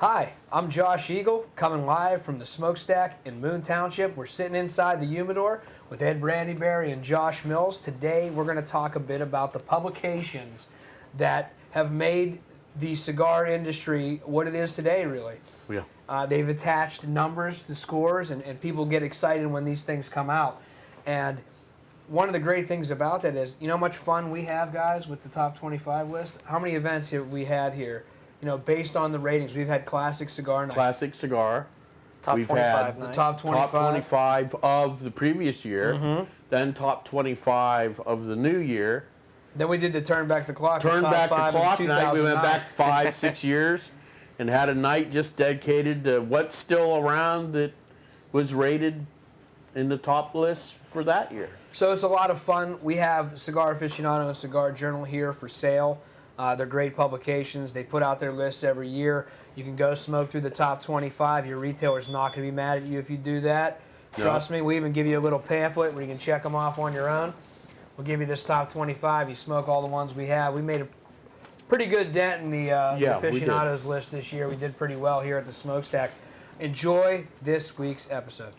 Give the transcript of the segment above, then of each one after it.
Hi, I'm Josh Eagle, coming live from the Smokestack in Moon Township. We're sitting inside the Humidor with Ed Brandyberry and Josh Mills. Today, we're going to talk a bit about the publications that have made the cigar industry what it is today, really. Yeah. They've attached numbers to scores, and people get excited when these things come out. And one of the great things about that is, you know how much fun we have, guys, with the top 25 list? How many events have we had here? You know, based on the ratings, we've had Classic Cigar Night. Classic Cigar. Top We've 25 had night. The top 25. top 25 of the previous year, then top 25 of the new year. Then we did the Turn Back the Clock. Turned top back the five in clock night. We went 2009. back 5-6 years and had a night just dedicated to what's still around that was rated in the top list for that year. So it's a lot of fun. We have Cigar Aficionado and Cigar Journal here for sale. They're great publications. They put out their lists every year. You can go smoke through the top 25. Your retailer's not going to be mad at you if you do that. No. Trust me, we even give you a little pamphlet where you can check them off on your own. We'll give you this top 25. You smoke all the ones we have. We made a pretty good dent in the aficionados list this year. We did pretty well here at the Smokestack. Enjoy this week's episode.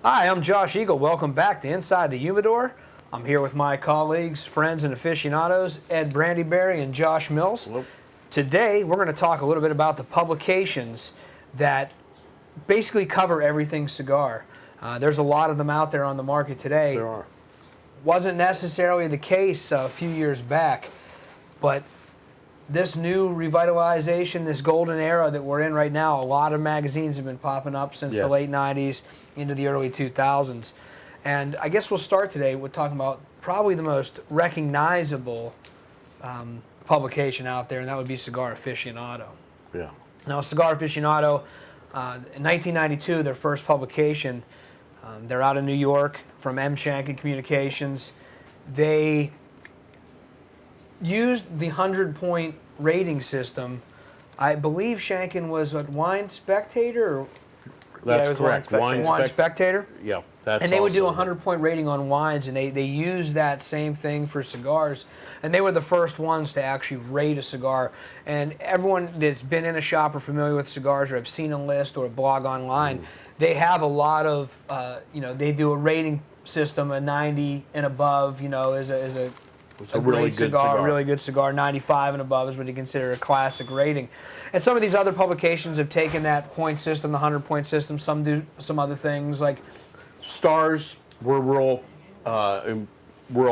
Hi, I'm Josh Eagle. Welcome back to Inside the Humidor. I'm here with my colleagues, friends, and aficionados, Ed Brandyberry and Josh Mills. Hello. Today, we're going to talk a little bit about the publications that basically cover everything cigar. There's a lot of them out there on the market today. There are. Wasn't necessarily the case a few years back, but this new revitalization, this golden era that we're in right now, a lot of magazines have been popping up since the Yes. late 90s into the early 2000s. And I guess we'll start today with talking about probably the most recognizable publication out there, and that would be Cigar Aficionado. Yeah. Now, Cigar Aficionado, in 1992, their first publication, they're out of New York from M. Shanken Communications. They used the 100-point rating system. I believe Shanken was at Wine Spectator? Or That's it was correct. Wine Spectator? Yeah, that's And they would do a also- 100-point rating on wines, and they used that same thing for cigars. And they were the first ones to actually rate a cigar. And everyone that's been in a shop or familiar with cigars or have seen a list or a blog online, they have a lot of, they do a rating system, a 90 and above, is a really great good cigar, cigar. really good cigar. 95 and above is what you consider a classic rating. And some of these other publications have taken that point system, the 100-point system. Some do some other things like Stars were real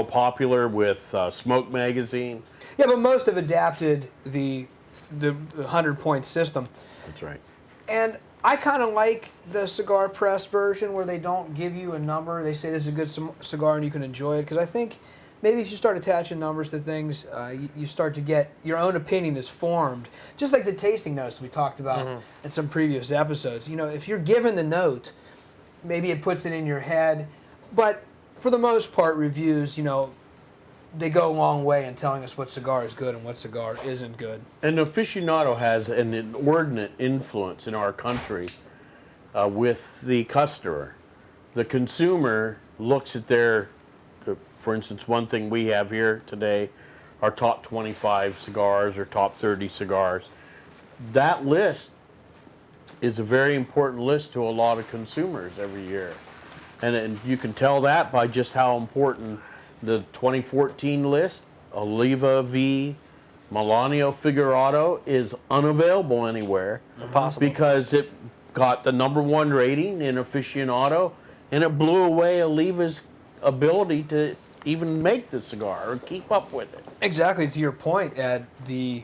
popular with Smoke Magazine. yeah, but most have adapted the 100-point system. That's right. And I kind of like the Cigar Press version where they don't give you a number. They say this is a good cigar and you can enjoy it. Because I think maybe if you start attaching numbers to things, you start to get your own opinion is formed. Just like the tasting notes we talked about in some previous episodes. If you're given the note, maybe it puts it in your head. But for the most part, reviews, they go a long way in telling us what cigar is good and what cigar isn't good. And the aficionado has an inordinate influence in our country with the customer. The consumer looks at for instance, one thing we have here today, our top 25 cigars or top 30 cigars. That list is a very important list to a lot of consumers every year. And you can tell that by just how important the 2014 list, Oliva V. Melanio Figurado, is unavailable anywhere. Impossible. Because it got the #1 rating in aficionado, and it blew away Oliva's ability to even make the cigar or keep up with it. Exactly, to your point, Ed, the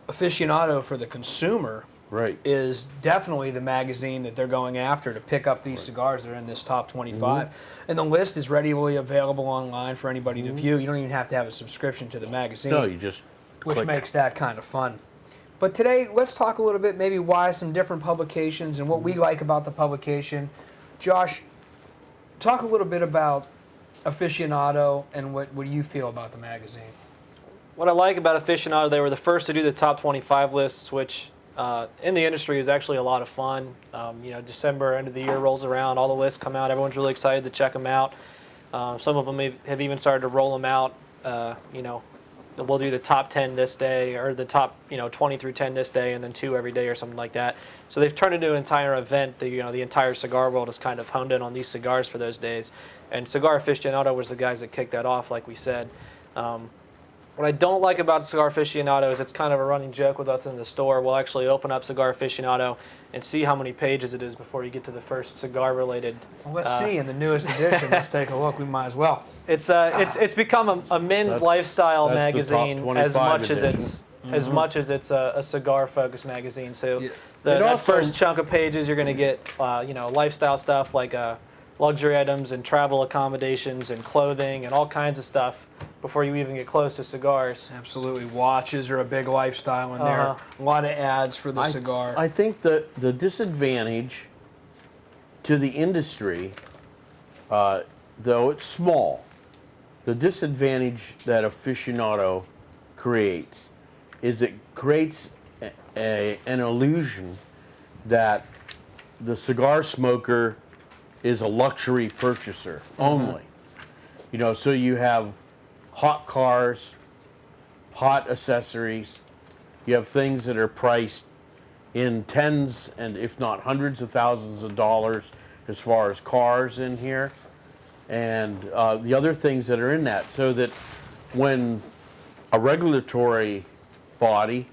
aficionado for the consumer Right. is definitely the magazine that they're going after to pick up these cigars that are in this top 25. And the list is readily available online for anybody to view. You don't even have to have a subscription to the magazine, No, you just which click. makes that kind of fun. But today, let's talk a little bit maybe why some different publications and what we like about the publication. Josh, talk a little bit about Aficionado, and what do you feel about the magazine? What I like about Aficionado, they were the first to do the top 25 lists, which in the industry is actually a lot of fun. December, end of the year rolls around, all the lists come out. Everyone's really excited to check them out. Some of them have even started to roll them out. We'll do the top 10 this day, or the top 20 through 10 this day, and then 2 every day or something like that. So they've turned it into an entire event. The entire cigar world has kind of honed in on these cigars for those days. And Cigar Aficionado was the guys that kicked that off, like we said. What I don't like about Cigar Aficionado is it's kind of a running joke with us in the store. We'll actually open up Cigar Aficionado and see how many pages it is before you get to the first cigar-related. Well, let's see in the newest edition. Let's take a look. We might as well. It's become a men's lifestyle that's magazine the top as 25 much as edition. as much as it's a cigar-focused magazine. So Yeah. that first chunk of pages, you're going to get lifestyle stuff like luxury items and travel accommodations and clothing and all kinds of stuff before you even get close to cigars. Absolutely. Watches are a big lifestyle in there. A lot of ads for the cigar. I think the disadvantage to the industry, though it's small, the disadvantage that Aficionado creates is it creates an illusion that the cigar smoker is a luxury purchaser only. So you have hot cars, hot accessories, you have things that are priced in tens and if not hundreds of thousands of dollars as far as cars in here, and the other things that are in that, so that when a regulatory body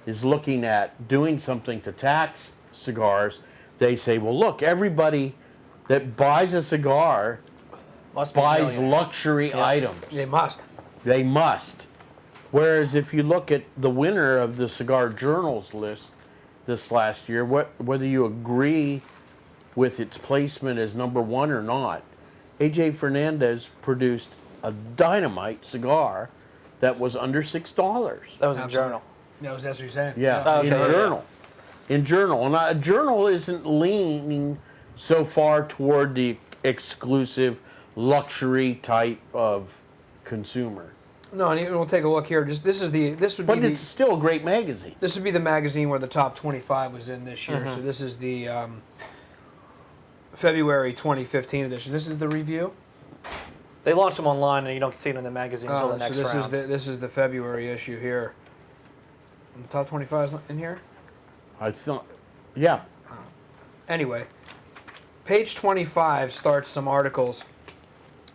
is looking at doing something to tax cigars, they say, well, look, everybody that buys a cigar buys luxury items. They must. They must. Whereas if you look at the winner of the Cigar Journal's list this last year, whether you agree with its placement as number 1 or not, A.J. Fernandez produced a dynamite cigar that was under $6. That was a journal. That's what you're saying. Yeah, in journal. In journal. And a journal isn't leaning so far toward the exclusive luxury type of consumer. No, and we'll take a look here. But it's still a great magazine. This would be the magazine where the top 25 was in this year. So this is the February 2015 edition. This is the review. They launched them online, and you don't see it in the magazine until the next so round. this is the February issue here. And the top 25 is in here. I thought, yeah. Anyway, page 25 starts some articles.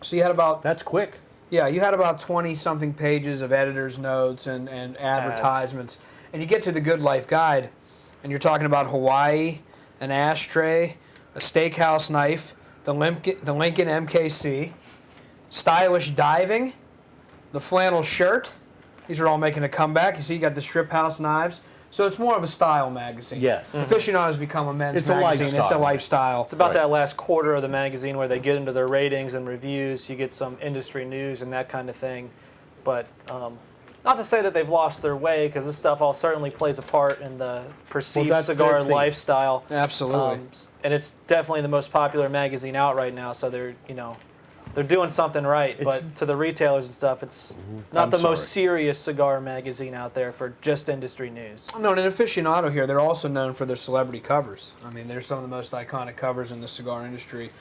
So you had about That's quick. Yeah, you had about 20-something pages of editor's notes and advertisements. And you get to the Good Life Guide, and you're talking about Hawaii, an ashtray, a steakhouse knife, the Lincoln MKC, stylish diving, the flannel shirt. These are all making a comeback. You see, you got the strip house knives. So it's more of a style magazine. Yes. Aficionado has become a men's It's a magazine. It's a lifestyle. lifestyle. It's about Right. that last quarter of the magazine where they get into their ratings and reviews. You get some industry news and that kind of thing. But not to say that they've lost their way, because this stuff all certainly plays a part in the perceived that's their cigar thing. lifestyle. Absolutely. And it's definitely the most popular magazine out right now. So they're doing something right. But to the retailers and stuff, it's not the most serious cigar magazine out there for just industry news. No, and an Aficionado here, they're also known for their celebrity covers. I mean, they're some of the most iconic covers in the cigar industry.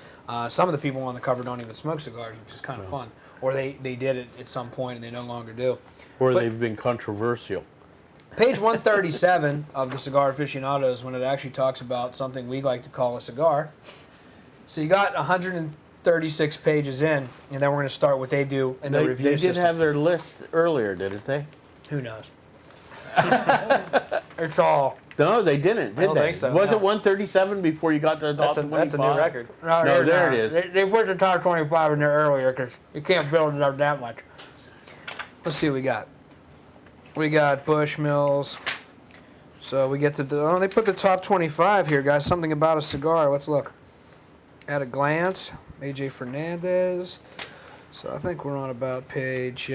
Some of the people on the cover don't even smoke cigars, which is kind of fun. Or they did it at some point and they no longer do. Or they've been controversial. Page 137 of the Cigar Aficionados, when it actually talks about something we like to call a cigar. So you got 136 pages in, and then we're going to start what they do in the review They system. did have their list earlier, didn't they? Who knows? It's all. No, they didn't, did don't they? think so, Was no. it 137 before you got to the top 25? That's a new record. No, there it is. They put the top 25 in there earlier because you can't build it up that much. Let's see what we got. We got Bushmills. So we get to they put the top 25 here, guys. Something about a cigar. Let's look. At a glance, A.J. Fernandez. So I think we're on about page.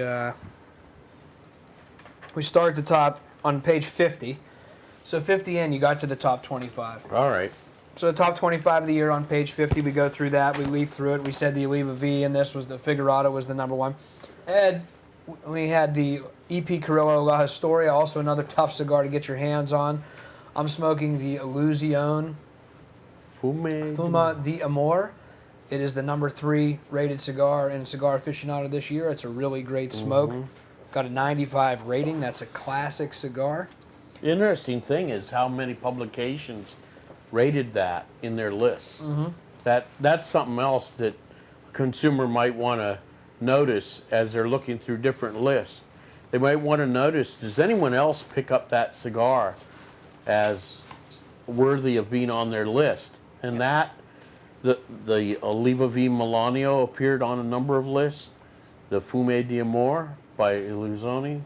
We start at the top on page 50. So 50 in, you got to the top 25. All right. So the top 25 of the year on page 50, we go through that. We leaf through it. We said the Oliva V, and this was the Figurado was the number one. And we had the EP Carrillo La Historia, also another tough cigar to get your hands on. I'm smoking the Illusione Fuma de Amor. It is the number 3 rated cigar in Cigar Aficionado this year. It's a really great smoke. Got a 95 rating. That's a classic cigar. The interesting thing is how many publications rated that in their lists. That's something else that a consumer might want to notice as they're looking through different lists. They might want to notice, does anyone else pick up that cigar as worthy of being on their list? And that, the Oliva V Milanio appeared on a number of lists, the Fume de Amor by Illusione,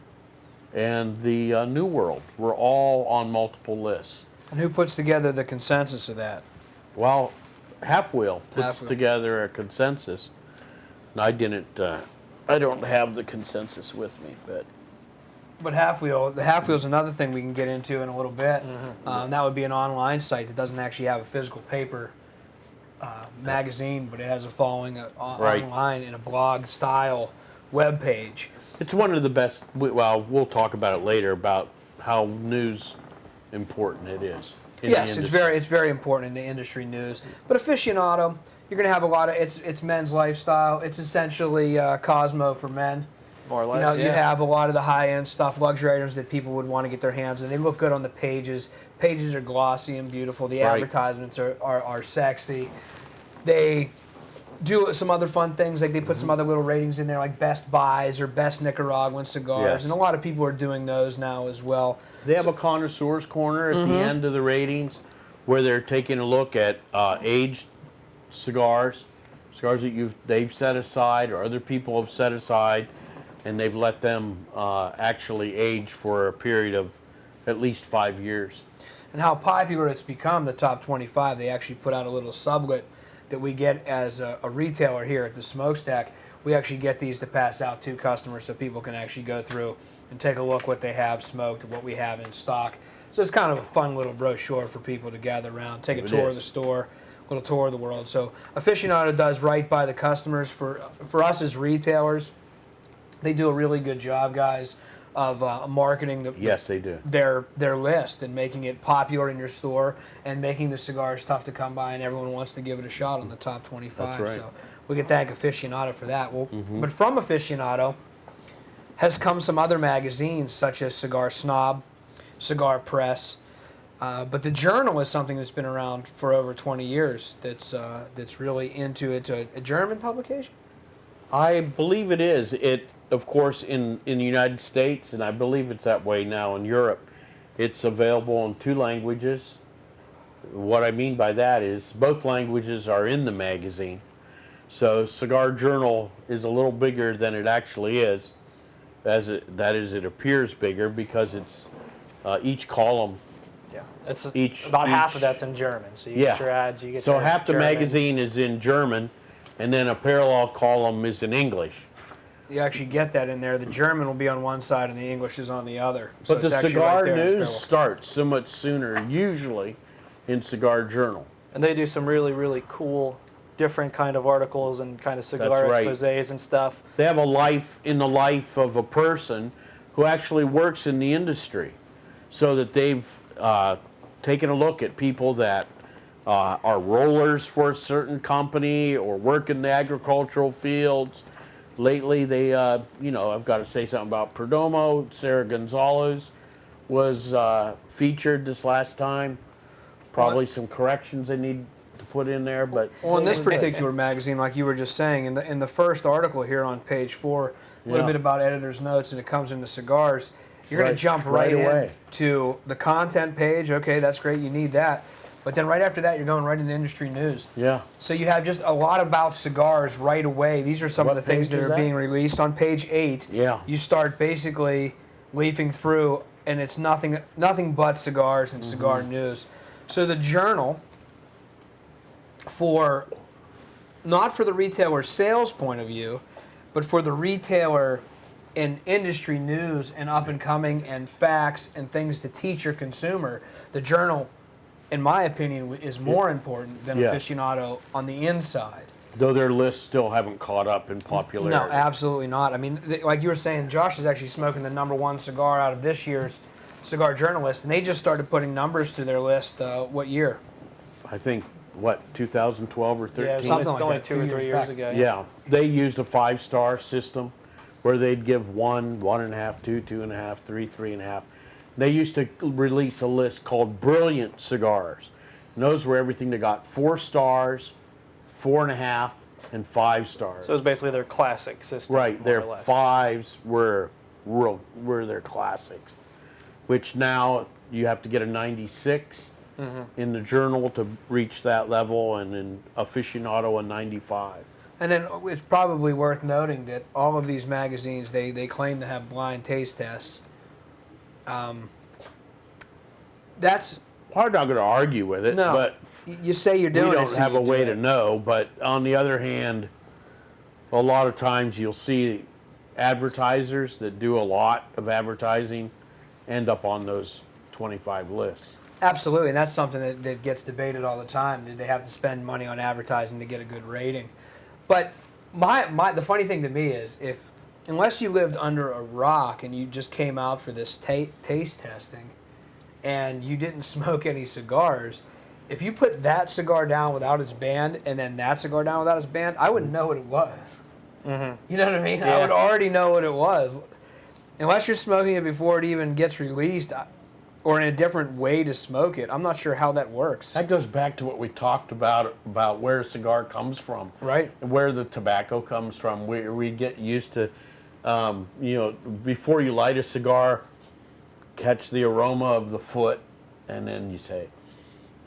and the New World were all on multiple lists. And who puts together the consensus of that? Well, Half Wheel puts Half Wheel. together a consensus. And I don't have the consensus with me, but But the Half Wheel's another thing we can get into in a little bit. That would be an online site that doesn't actually have a physical paper magazine, but it has a following Right. online in a blog style web page. it's one of the best. Well, we'll talk about it later about how news important it is. in the Yes, industry. it's very important in the industry news. But aficionado, you're going to have a lot of it's men's lifestyle. It's essentially Cosmo for men. More or less, You know, yeah. you have a lot of the high-end stuff, luxury items that people would want to get their hands on. They look good on the pages. Pages are glossy and beautiful. The Right. advertisements are sexy. They do some other fun things, like they put some other little ratings in there, like best buys or best Nicaraguan cigars. Yes. And a lot of people are doing those now as well. They have a connoisseur's corner at the end of the ratings where they're taking a look at aged cigars that they've set aside or other people have set aside, and they've let them actually age for a period of at least 5 years. And how popular it's become, the top 25. They actually put out a little sublet that we get as a retailer here at the Smokestack. We actually get these to pass out to customers so people can actually go through and take a look what they have smoked, what we have in stock. So it's kind of a fun little brochure for people to gather around, take a It tour of is. the store, a little tour of the world. So Aficionado does right by the customers. For us as retailers, they do a really good job, guys, of marketing Yes, they do. their list and making it popular in your store and making the cigars tough to come by, and everyone wants to give it a shot on the top 25. That's right. So we can thank Aficionado for that. Well, but from Aficionado has come some other magazines such as Cigar Snob, Cigar Press, but the Journal is something that's been around for over 20 years. That's really into it's a German publication. I believe it is. It, of course, in the United States, and I believe it's that way now in Europe, it's available in 2 languages. What I mean by that is both languages are in the magazine. So Cigar Journal is a little bigger than it actually is. It appears bigger because it's each column. Yeah, it's Each- about half of each- that's in German. So you Yeah. get your ads, you get So your half the German. magazine is in German, and then a parallel column is in English. You actually get that in there. The German will be on one side and the English is on the other. So But it's the actually cigar right there in news parallel. starts so much sooner, usually, in Cigar Journal. And they do some really, really cool, different kind of articles and kind of cigar That's right. exposés and stuff. They have a life in the life of a person who actually works in the industry, so that they've taken a look at people that are rollers for a certain company or work in the agricultural fields. Lately, I've got to say something about Perdomo. Sarah Gonzalez was featured this last time. Probably some corrections they need to put in there, but Well, in this particular magazine, like you were just saying, in the first article here on page 4, a little Yeah. bit about editor's notes, and it comes into cigars. You're going Right, to jump right right, away. in to the content page. Okay, that's great. You need that. But then right after that, you're going right into industry news. yeah. So you have just a lot about cigars right away. These are some What of the things page that is are that? being released on page 8. Yeah. You start basically leafing through, and it's nothing but cigars and cigar news. So the Journal, not for the retailer sales point of view, but for the retailer in industry news and up and coming and facts and things to teach your consumer, the Journal in my opinion, is more important than Yeah. aficionado on the inside. Though their lists still haven't caught up in No, popularity. absolutely not. I mean, like you were saying, Josh is actually smoking the #1 cigar out of this year's Cigar Journalist, and they just started putting numbers to their list. What year? I think, what, 2012 or 13? Yeah, Something like only that, 2 or 3 years back. ago. Yeah, they used a 5-star system where they'd give 1, 1.5, 2, 2.5, 3, 3.5. They used to release a list called Brilliant Cigars. And those were everything that got 4 stars, 4.5, and 5 stars. So it was basically their classic system. Right, more their or less. 5s were their classics, which now you have to get a 96 in the journal to reach that level, and in aficionado a 95. And then it's probably worth noting that all of these magazines, they claim to have blind taste tests. That's I'm not going to argue with it, no. but You say you're doing we it, don't so have you a do way it. to know. But on the other hand, a lot of times you'll see advertisers that do a lot of advertising end up on those 25 lists. Absolutely, and that's something that gets debated all the time. Did they have to spend money on advertising to get a good rating? But the funny thing to me is, unless you lived under a rock and you just came out for this taste testing, and you didn't smoke any cigars, if you put that cigar down without its band and then that cigar down without its band, I wouldn't know what it was. You know what I mean? Yeah. I would already know what it was. Unless you're smoking it before it even gets released, or in a different way to smoke it, I'm not sure how that works. That goes back to what we talked about where a cigar comes from, Right. where the tobacco comes from. We get used to, before you light a cigar, catch the aroma of the foot, and then you say,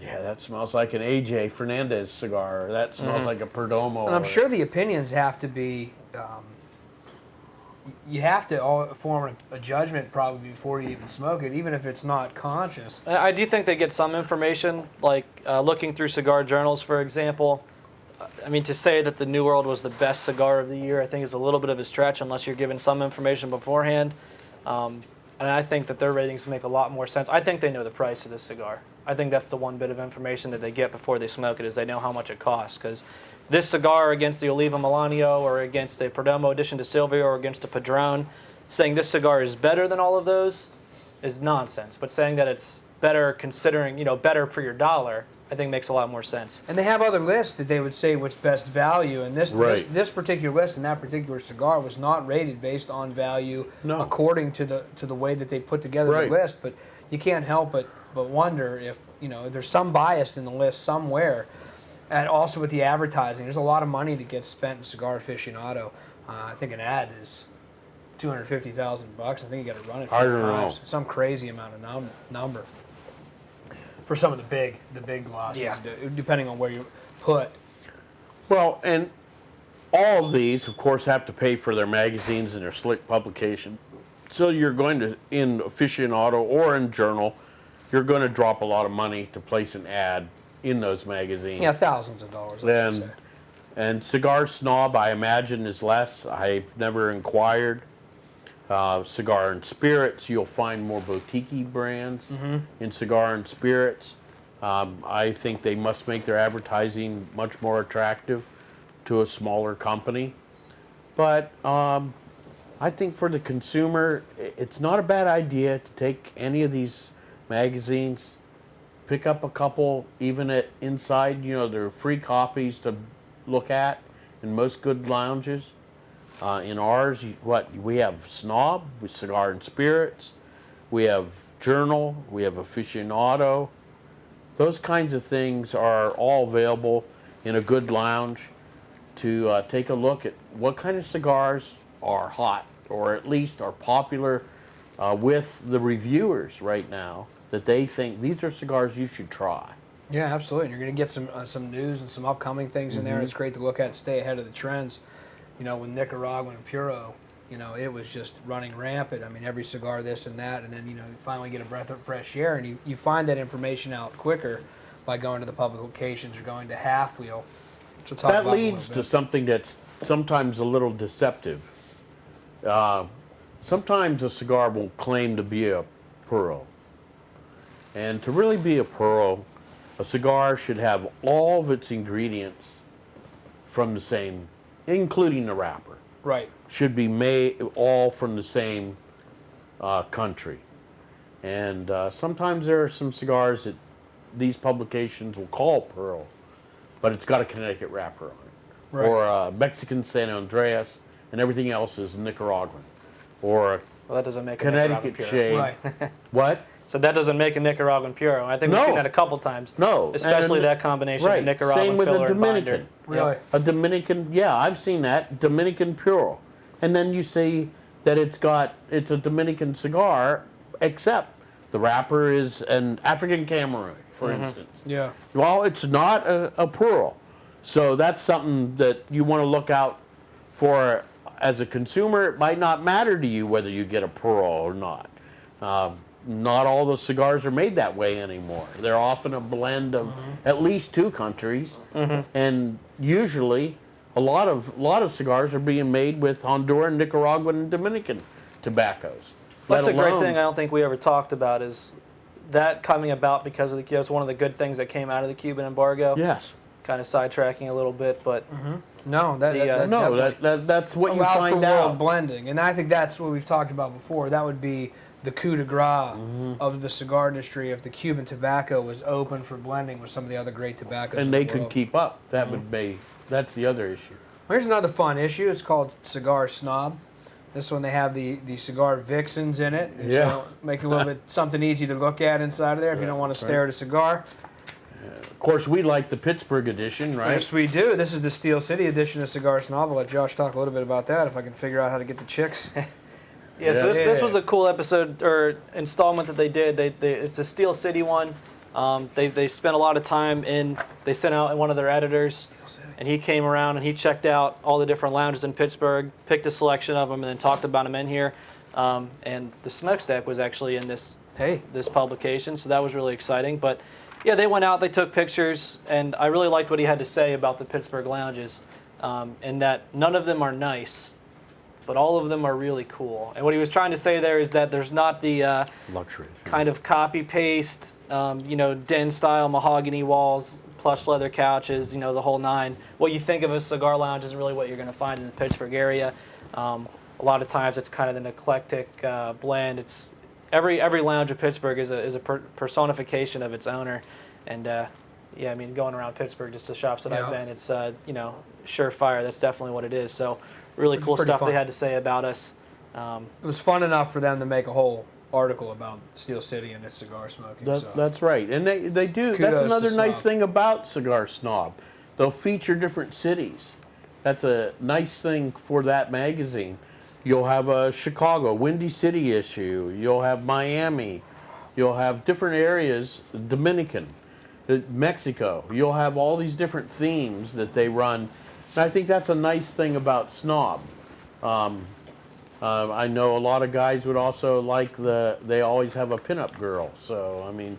yeah, that smells like an A.J. Fernandez cigar, or that smells like a Perdomo. And I'm sure the opinions have to be, you have to form a judgment probably before you even smoke it, even if it's not conscious. I do think they get some information, like looking through cigar journals, for example. I mean, to say that the New World was the best cigar of the year, I think is a little bit of a stretch unless you're given some information beforehand. And I think that their ratings make a lot more sense. I think they know the price of this cigar. I think that's the one bit of information that they get before they smoke it, is they know how much it costs. Because this cigar against the Oliva Milanio, or against a Perdomo Edition de Silvio, or against a Padron, saying this cigar is better than all of those is nonsense. But saying that it's better, considering, better for your dollar, I think makes a lot more sense. And they have other lists that they would say what's best value, and this particular list and that particular cigar was not rated based on value according to the way that they put together the list. But you can't help but wonder if there's some bias in the list somewhere, and also with the advertising, there's a lot of money that gets spent in Cigar Aficionado. I think an ad is $250,000. I think you got to run it 5 times. Some crazy amount of number. For some of the big glosses, depending on where you put. Well, and all of these, of course, have to pay for their magazines and their slick publication. So you're going to, in aficionado or in journal, you're going to drop a lot of money to place an ad in those magazines. Yeah, thousands of dollars. I should say. And Cigar Snob, I imagine, is less. I've never inquired. Cigar and Spirits, you'll find more boutique brands in Cigar and Spirits. I think they must make their advertising much more attractive to a smaller company. But I think for the consumer, it's not a bad idea to take any of these magazines, pick up a couple, even at inside, there are free copies to look at in most good lounges. In ours, we have Snob, with Cigar and Spirits, we have Journal, we have Aficionado. Those kinds of things are all available in a good lounge to take a look at what kind of cigars are hot, or at least are popular with the reviewers right now, that they think these are cigars you should try. Yeah, absolutely. You're going to get some news and some upcoming things in there. It's great to look at and stay ahead of the trends. With Nicaraguan and Puro, it was just running rampant. I mean, every cigar, this and that, and then, you finally get a breath of fresh air, and you find that information out quicker by going to the publications or going to Half Wheel. Which we'll talk That about leads to something that's sometimes a little deceptive. Sometimes a cigar will claim to be a Puro. And to really be a Puro, A cigar should have all of its ingredients from the same, including the wrapper, Right. should be made all from the same country. And sometimes there are some cigars that these publications will call Pearl, but it's got a Connecticut wrapper on it. Right. Or Mexican San Andreas, and everything else is Nicaraguan. Or Well, that doesn't make a Nicaraguan Connecticut Puro. shade. Right. What? So that doesn't make a Nicaraguan Puro. I think we've No. seen that a couple times. No. Especially And- that combination right. of Nicaraguan Same with filler a and binder. Dominican. Really? A Dominican, yeah, I've seen that. Dominican Puro. And then you see that it's a Dominican cigar, except the wrapper is an African Cameroon, for instance. Yeah. Well, it's not a Puro. So that's something that you want to look out for as a consumer. It might not matter to you whether you get a Puro or not. Not all the cigars are made that way anymore. They're often a blend of at least two countries, and usually a lot of cigars are being made with Honduran, Nicaraguan, and Dominican tobaccos. That's let a great alone- thing I don't think we ever talked about is that coming about because of that's one of the good things that came out of the Cuban embargo. Yes. Kind of sidetracking a little bit, but No, that, The, that No, definitely that's what you allows for find world out. blending, and I think that's what we've talked about before. That would be the coup de grace of the cigar industry if the Cuban tobacco was open for blending with some of the other great tobaccos. in And the they could world. keep up. That would be, that's the other issue. Here's another fun issue. It's called Cigar Snob. This one they have the cigar vixens in it. And Yeah. So make it a little bit something easy to look at inside of there if you don't want to Right. stare at a cigar. Of course, we like the Pittsburgh edition, right? Yes, we do. This is the Steel City edition of Cigar Snob. I'll let Josh talk a little bit about that if I can figure out how to get the chicks. yeah. So this Yeah. was a cool episode or installment that they did. It's a Steel City one. They spent a lot of time in. They sent out one of their editors, and he came around and he checked out all the different lounges in Pittsburgh, picked a selection of them, and then talked about them in here. And the smokestack was actually in this Hey, publication, so that was really exciting. But yeah, they went out, they took pictures, and I really liked what he had to say about the Pittsburgh lounges, and that none of them are nice, but all of them are really cool. And what he was trying to say there is that there's not the Luxury. kind of copy paste, den style mahogany walls, plush leather couches, the whole nine. What you think of a cigar lounge is really what you're going to find in the Pittsburgh area. A lot of times it's kind of an eclectic blend. It's every lounge in Pittsburgh is a personification of its owner, and yeah, I mean going around Pittsburgh, just the shops that I've Yeah. been, it's surefire. That's definitely what it is. So really It's cool pretty stuff fun. they had to say about us. it was fun enough for them to make a whole article about Steel City and its cigar smoking. so. That's right. And they do. Kudos That's to another nice Snob. thing about Cigar Snob. They'll feature different cities. That's a nice thing for that magazine. You'll have a Chicago, Windy City issue. You'll have Miami. You'll have different areas, Dominican, Mexico. You'll have all these different themes that they run. And I think that's a nice thing about Snob. I know a lot of guys would also like they always have a pinup girl. So, I mean,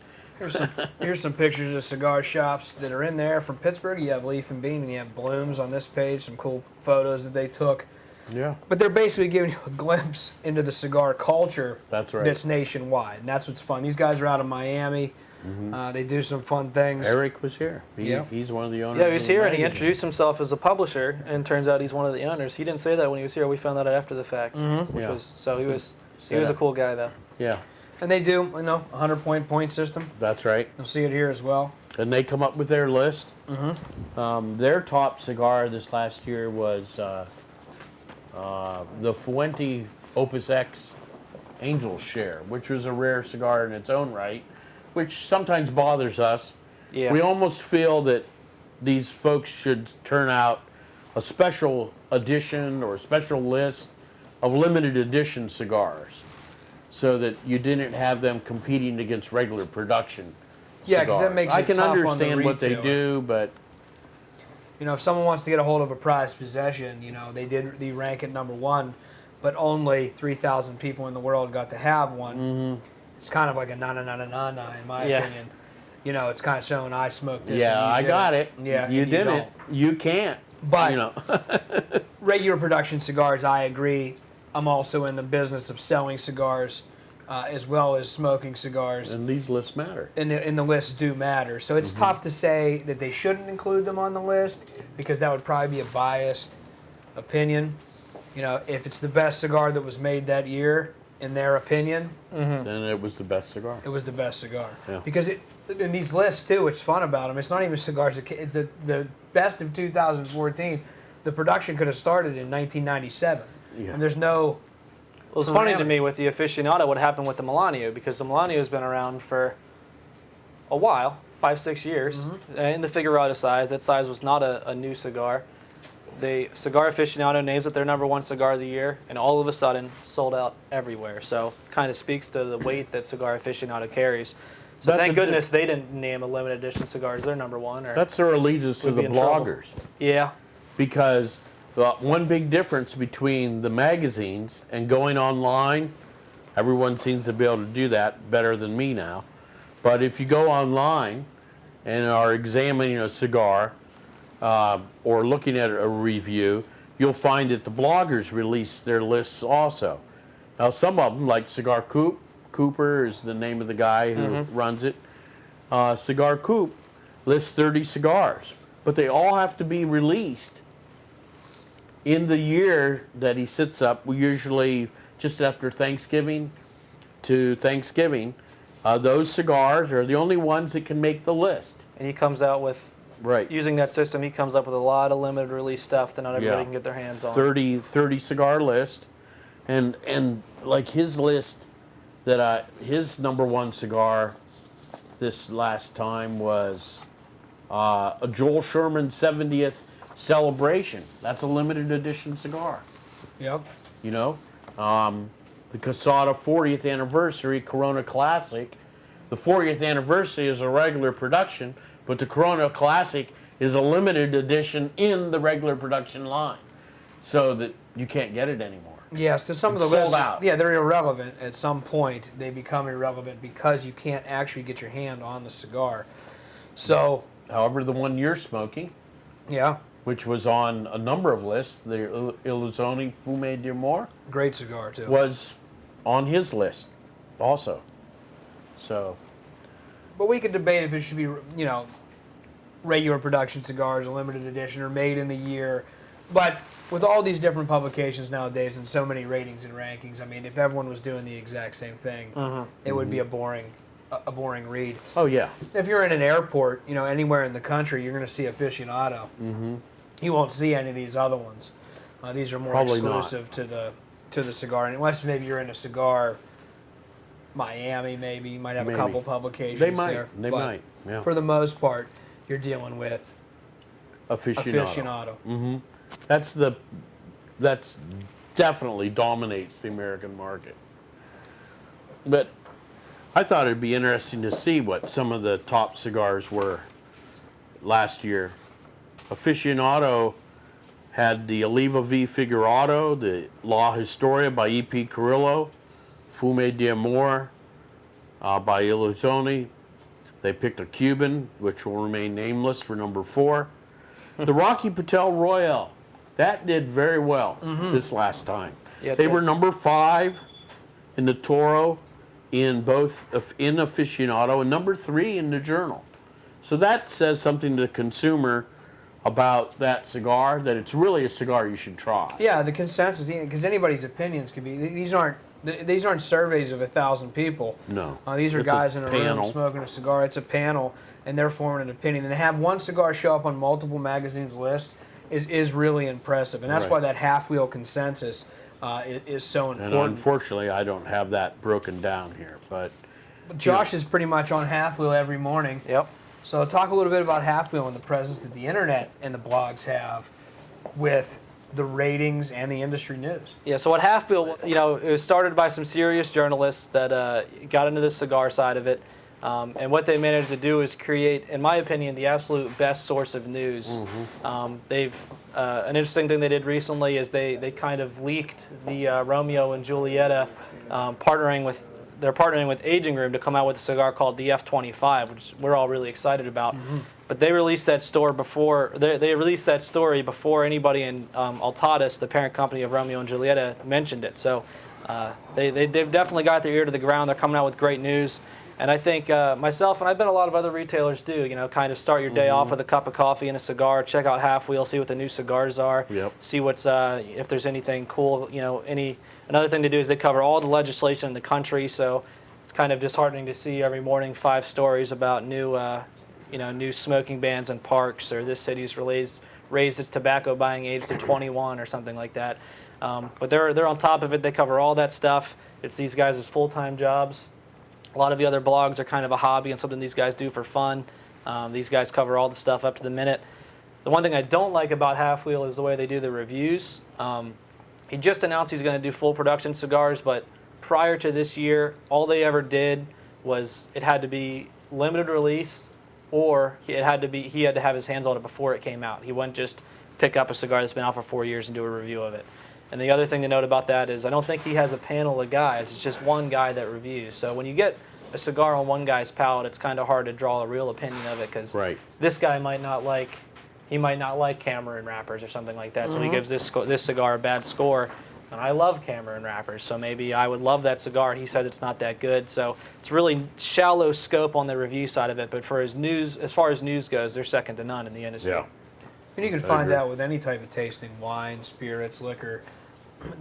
Here's some pictures of cigar shops that are in there from Pittsburgh. You have Leaf and Bean, and you have Blooms on this page. Some cool photos that they took. yeah, But they're basically giving you a glimpse into the cigar culture that's right. that's nationwide, and that's what's fun. These guys are out of Miami. They do some fun things. Eric was here. Yeah. He's one of the owners. Yeah, he was of the here and he magazine. introduced himself as a publisher, and turns out he's one of the owners. He didn't say that when he was here. We found that out after the fact, which Yeah. was so he was a cool guy though. Yeah, And they do, 100-point system. that's right. You'll see it here as well. And they come up with their list. Their top cigar this last year was the Fuente Opus X Angel Share, which was a rare cigar in its own right, which sometimes bothers us. Yeah. We almost feel that these folks should turn out a special edition or a special list of limited edition cigars so that you didn't have them competing against regular production. Yeah, 'cause that cigars. makes I it can tough on the understand what they retailer. do, but If someone wants to get a hold of a prized possession, they rank it number one, but only 3,000 people in the world got to have one. It's kind of like a na-na-na-na-na-na in my Yeah. opinion. It's kind of showing I smoked this. yeah, and you I did got it. Yeah, you and did don't. it. You can't. But regular production cigars, I agree. I'm also in the business of selling cigars. as well as smoking cigars. And these lists matter. And the lists do matter. So it's tough to say that they shouldn't include them on the list because that would probably be a biased opinion. You know, if it's the best cigar that was made that year, in their opinion, Then it was the best cigar. it was the best cigar. Yeah. Because in these lists too, what's fun about them, it's not even cigars. It's the best of 2014. The production could have started in 1997, Yeah. and there's no. Well, it's funny to parameters. me with the aficionado what happened with the Melanio, because the Melanio has been around for a while, 5-6 years, in the figurado size. That size was not a new cigar. The Cigar Aficionado names it their #1 cigar of the year, and all of a sudden sold out everywhere. So kind of speaks to the weight that Cigar Aficionado carries. So That's thank a goodness they didn't name a limited edition cigar as their #1. Or That's their allegiance to We'd be the in trouble. bloggers. yeah, Because the one big difference between the magazines and going online, everyone seems to be able to do that better than me now. But if you go online and are examining a cigar or looking at a review, you'll find that the bloggers release their lists also. Now, some of them, like Cigar Coop, Cooper is the name of the guy who runs it. Cigar Coop lists 30 cigars, but they all have to be released in the year that he sits up, usually just after Thanksgiving to Thanksgiving. Those cigars are the only ones that can make the list. and he comes out with, Right. using that system, he comes up with a lot of limited release stuff that not everybody Yeah. can get their hands on. 30 cigar list. And like his list his #1 cigar this last time was a Joel Sherman 70th celebration. That's a limited edition cigar. Yep. You know, the Casada 40th anniversary Corona Classic. The 40th anniversary is a regular production, but the Corona Classic is a limited edition in the regular production line, so that you can't get it anymore. Yeah, so some of the It's sold lists, out. yeah, they're irrelevant at some point. They become irrelevant because you can't actually get your hand on the cigar. So, However, the one you're smoking, yeah, which was on a number of lists, the Illusione Fume d'Amore, great cigar too. was on his list also. So, But we could debate if it should be, you know, regular production cigars, a limited edition, or made in the year. But with all these different publications nowadays and so many ratings and rankings, I mean, if everyone was doing the exact same thing, it would be a boring read. oh yeah, If you're in an airport, you know, anywhere in the country, you're going to see Aficionado. You won't see any of these other ones. These are more Probably not. exclusive to the cigar, unless maybe you're in a cigar. Miami, maybe you might have Maybe. a couple publications they might, there. they but might, yeah. For the most part, you're dealing with aficionado. That's definitely dominates the American market. But I thought it'd be interesting to see what some of the top cigars were last year. Aficionado had the Oliva V Figurado, the La Historia by E.P. Carrillo, Fume d'Amore by Illusione. They picked a Cuban, which will remain nameless, for #4. The Rocky Patel Royale, that did very well this last time. Yeah, it they did. were #5 in the Toro, in both in Aficionado, and #3 in the Journal. So that says something to the consumer about that cigar, that it's really a cigar you should try. Yeah, the consensus, because anybody's opinions could be. These aren't surveys of 1,000 people. No. These are It's guys in a panel. room smoking a cigar. It's a panel, and they're forming an opinion. And to have one cigar show up on multiple magazines' lists is really impressive. And that's Right. why that half-wheel consensus is so And important. unfortunately, I don't have that broken down here. But Josh is pretty much on half-wheel every morning. Yep. So talk a little bit about half-wheel and the presence that the internet and the blogs have with the ratings and the industry news. Yeah, so what Half-Wheel, you know, it was started by some serious journalists that got into the cigar side of it. And what they managed to do is create, in my opinion, the absolute best source of news. They've an interesting thing they did recently is they kind of leaked the Romeo and Julieta partnering with Aging Room to come out with a cigar called the F25, which we're all really excited about. But they released that store before they released that story before anybody in Altadas, the parent company of Romeo and Julieta, mentioned it. So They've definitely got their ear to the ground. They're coming out with great news. And I think myself, and I've been a lot of other retailers do, kind of start your day off with a cup of coffee and a cigar, check out Half Wheel, see what the new cigars are, see what's if there's anything cool, another thing to do is they cover all the legislation in the country, so it's kind of disheartening to see every morning 5 stories about new smoking bans in parks, or this city's raised its tobacco buying age to 21 or something like that. But they're on top of it. They cover all that stuff. It's these guys' full-time jobs. A lot of the other blogs are kind of a hobby and something these guys do for fun. These guys cover all the stuff up to the minute. The one thing I don't like about Half Wheel is the way they do the reviews. He just announced he's going to do full production cigars, but prior to this year, all they ever did was it had to be limited release, or he had to have his hands on it before it came out. He wouldn't just pick up a cigar that's been out for 4 years and do a review of it. And the other thing to note about that is I don't think he has a panel of guys. It's just one guy that reviews. So when you get a cigar on one guy's palate, it's kind of hard to draw a real opinion of it, because this guy might not like Cameron wrappers or something like that. So he gives this cigar a bad score. And I love Cameron wrappers, so maybe I would love that cigar, and he said it's not that good. So it's really shallow scope on the review side of it. But as far as news goes, they're second to none in the industry. Yeah. And you can find that with any type of tasting, wine, spirits, liquor.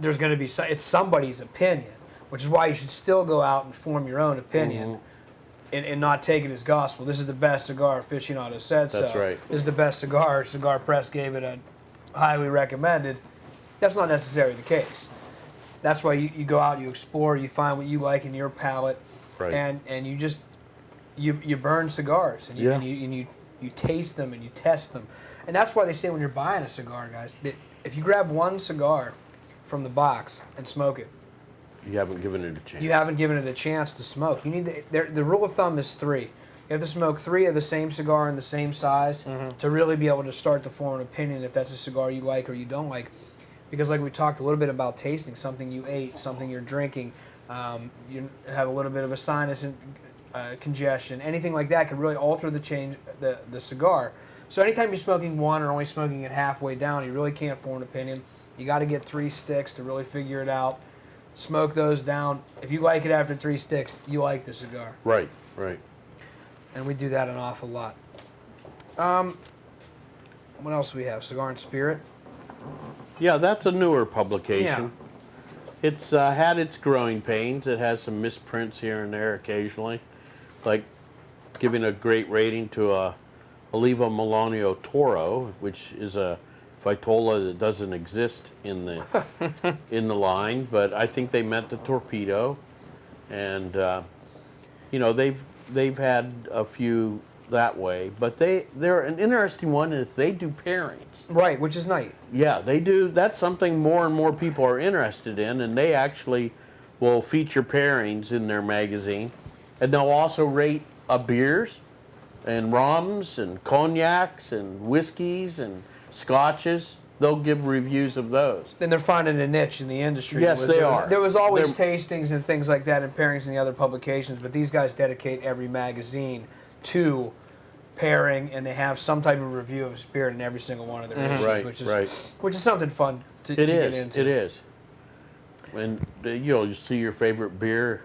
There's going to be it's somebody's opinion, which is why you should still go out and form your own opinion, and not take it as gospel. This is the best cigar. Aficionado said so. That's right. This is the best cigar. Cigar Press gave it a highly recommended. That's not necessarily the case. That's why you go out, you explore, you find what you like in your palate, and you just you burn cigars, and you taste them and you test them. And that's why they say when you're buying a cigar, guys, that if you grab one cigar from the box and smoke it, you haven't given it a chance. You haven't given it a chance to smoke. You need the rule of thumb is 3. You have to smoke 3 of the same cigar in the same size to really be able to start to form an opinion if that's a cigar you like or you don't like. Because like we talked a little bit about tasting, something you ate, something you're drinking, you have a little bit of a sinus congestion, anything like that could really alter the cigar. So anytime you're smoking one or only smoking it halfway down, you really can't form an opinion. You got to get 3 sticks to really figure it out. Smoke those down. If you like it after 3 sticks, you like the cigar. Right. And we do that an awful lot. What else do we have? Cigar and Spirit. Yeah, that's a newer publication. Yeah. It's had its growing pains. It has some misprints here and there occasionally, like giving a great rating to a Oliva Melanio Toro, which is a Vitola that doesn't exist in the in the line, but I think they meant the Torpedo, and they've had a few that way, but they're an interesting one is they do pairings. Right, which is nice. Yeah, they do. That's something more and more people are interested in, and they actually will feature pairings in their magazine, and they'll also rate beers and rums and cognacs and whiskeys and scotches. They'll give reviews of those. And they're finding a niche in the industry. Yes, they are. There was always tastings and things like that and pairings in the other publications, but these guys dedicate every magazine to pairing, and they have some type of review of spirit in every single one of their issues, which is something fun to get into. It is. And you see your favorite beer,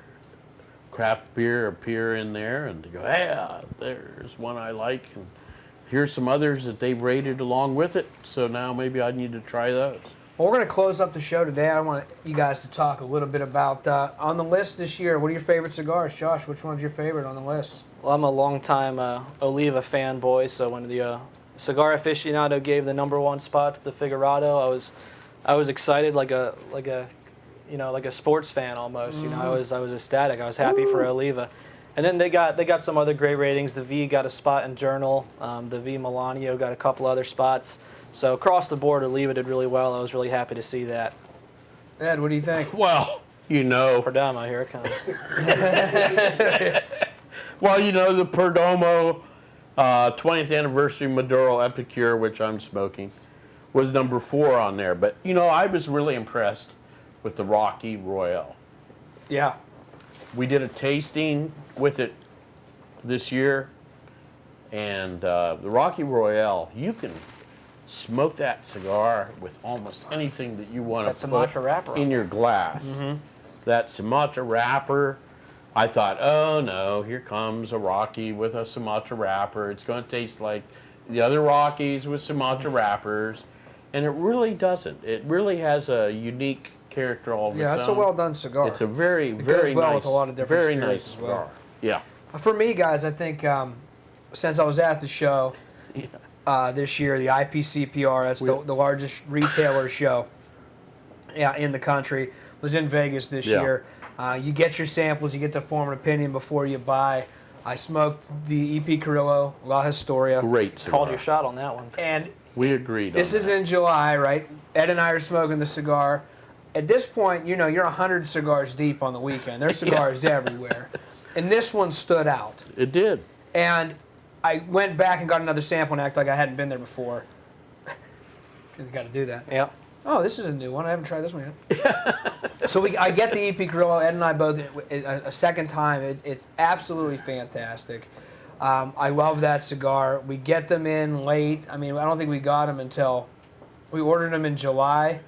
craft beer appear in there, and you go, hey, there's one I like, and here's some others that they've rated along with it, so now maybe I need to try those. Well, we're going to close up the show today. I want you guys to talk a little bit about, on the list this year, what are your favorite cigars? Josh, which one's your favorite on the list? Well, I'm a longtime Oliva fanboy, so when the Cigar Aficionado gave the #1 spot to the Figurado, I was excited like a sports fan almost. I was ecstatic. I was happy for Oliva. And then they got some other great ratings. The V got a spot in Journal. The V Melanio got a couple other spots. So across the board, Oliva did really well. I was really happy to see that. Ed, what do you think? Well, Perdomo, here it comes. Well, the Perdomo 20th anniversary Maduro Epicure, which I'm smoking, was #4 on there. But, I was really impressed with the Rocky Royale. Yeah. We did a tasting with it this year, and the Rocky Royale, you can smoke that cigar with almost anything that you want to put in your glass. that Sumatra wrapper, I thought, oh no, here comes a Rocky with a Sumatra wrapper. It's going to taste like the other Rockies with Sumatra wrappers. And it really doesn't. It really has a unique character all of its own. Yeah, it's a well done cigar. It's a very, It very goes well nice, with a lot of different very spirits nice as well. cigar. Yeah. For me, guys, I think since I was at the show this year, the IPCPR, that's the largest retailer show in the country, was in Vegas this year. You get your samples, you get to form an opinion before you buy. I smoked the EP Carrillo La Historia. Great cigar. Called your shot on that one. And We agreed this on is that. in July, right? Ed and I are smoking the cigar. At this point, you know, you're 100 cigars deep on the weekend. There's cigars everywhere. And this one stood out. It did. And I went back and got another sample and acted like I hadn't been there before. You got to do that. Yeah. Oh, this is a new one. I haven't tried this one yet. So I get the EP Carrillo. Ed and I both a second time. It's absolutely fantastic. I love that cigar. We get them in late. I mean, I don't think we got them until we ordered them in July,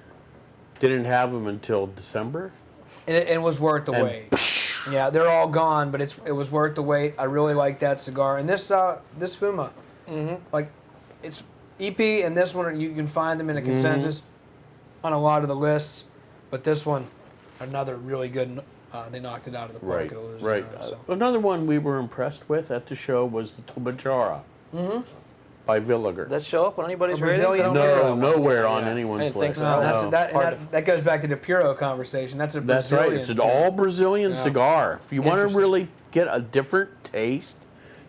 Didn't have them until December. and it was worth the wait. Yeah, they're all gone, but it was worth the wait. I really like that cigar. And this Fuma, like it's EP and this one you can find them in a consensus on a lot of the lists, but this one, another really good. They knocked it out of the park. Right, at Louisiana, right. so. Another one we were impressed with at the show was the Tobajara by Villiger. Did that show up on anybody's A ratings? Brazilian I don't Puro. know. Nowhere on Yeah. anyone's I didn't think list. so. No, Hard to- that goes back to the Puro conversation. That's a That's Brazilian. right. It's an all Brazilian Yeah. cigar. If you want to Interesting. really get a different taste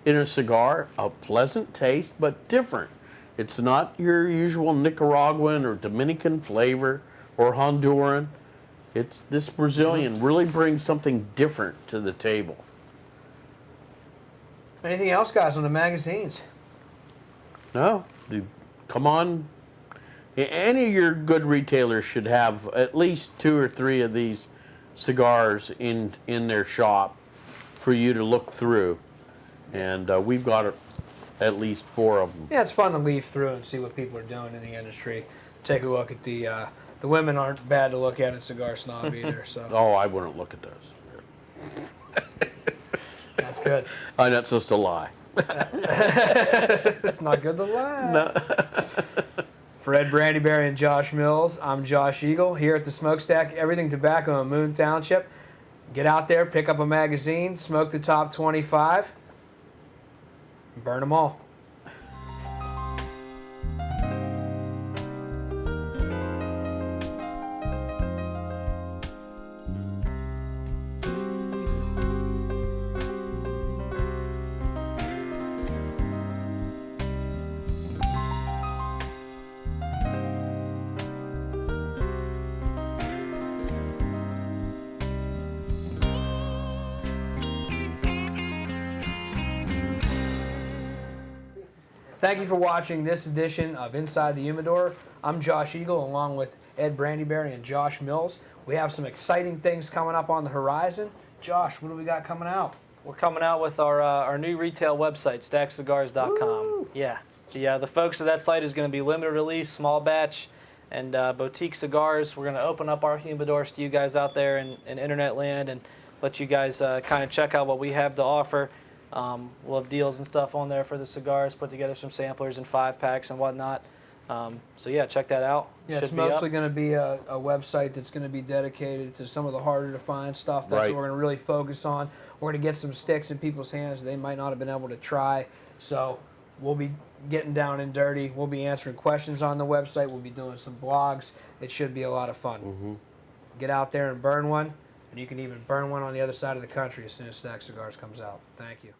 in a cigar, a pleasant taste, but different. It's not your usual Nicaraguan or Dominican flavor or Honduran. It's this Brazilian really brings something different to the table. Anything else, guys, on the magazines? No, come on. Any of your good retailers should have at least 2 or 3 of these cigars in their shop for you to look through, and we've got at least 4 of them. Yeah, it's fun to leaf through and see what people are doing in the industry. Take a look at the women aren't bad to look at in Cigar Snob either, so Oh, I wouldn't look at those. that's good. I'm not supposed to lie. It's not good to lie. No. For Ed Brandyberry and Josh Mills, I'm Josh Eagle here at the Smokestack, Everything Tobacco in Moon Township. Get out there, pick up a magazine, smoke the top 25, and burn them all. Thank you for watching this edition of Inside the Humidor. I'm Josh Eagle along with Ed Brandyberry and Josh Mills. We have some exciting things coming up on the horizon. Josh, what do we got coming out? We're coming out with our new retail website, stackcigars.com. Yeah. The focus of that site is going to be limited release, small batch, and boutique cigars. We're going to open up our humidors to you guys out there in internet land and let you guys kind of check out what we have to offer. We'll have deals and stuff on there for the cigars, put together some samplers and 5-packs and whatnot. So yeah, check that out. Yeah, it's Should be up. mostly going to be a website that's going to be dedicated to some of the harder to find stuff. That's Right. what we're going to really focus on. We're going to get some sticks in people's hands they might not have been able to try. So we'll be getting down and dirty. We'll be answering questions on the website. We'll be doing some blogs. It should be a lot of fun. Get out there and burn one, and you can even burn one on the other side of the country as soon as Stack Cigars comes out. Thank you.